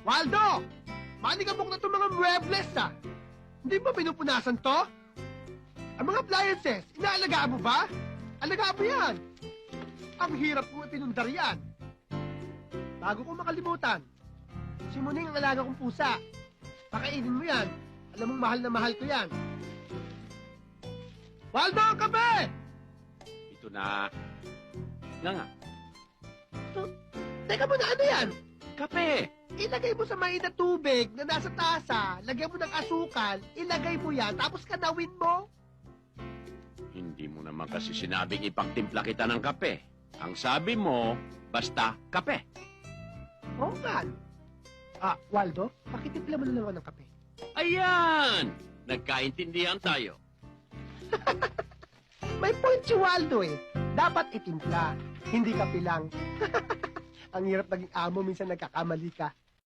Waldo! Manikabok na itong mga muebles, ah. Hindi ba pinupunasan to? Ang mga appliances, inaalagaan mo ba? Alagaan mo yan. Ang hirap kong ipinundar yan. Bago ko makalimutan, si Muning ang alaga kong pusa. Pakainin mo yan. Alam mong mahal na mahal ko yan. Waldo, kape! Ito na. Nga. Teka muna, ano yan? Kape! Ilagay mo sa mainit na tubig na nasa tasa, lagyan mo ng asukal, ilagay mo yan, tapos kanawin mo. Hindi mo naman kasi sinabing ipagtimpla kita ng kape. Ang sabi mo, basta kape. Oo nga. Waldo, pakitimpla mo na naman ng kape. Ayan! Nagkaintindihan tayo. May point si Waldo eh. Dapat itimpla, hindi kape lang. Ang hirap naging amo, minsan nagkakamali ka.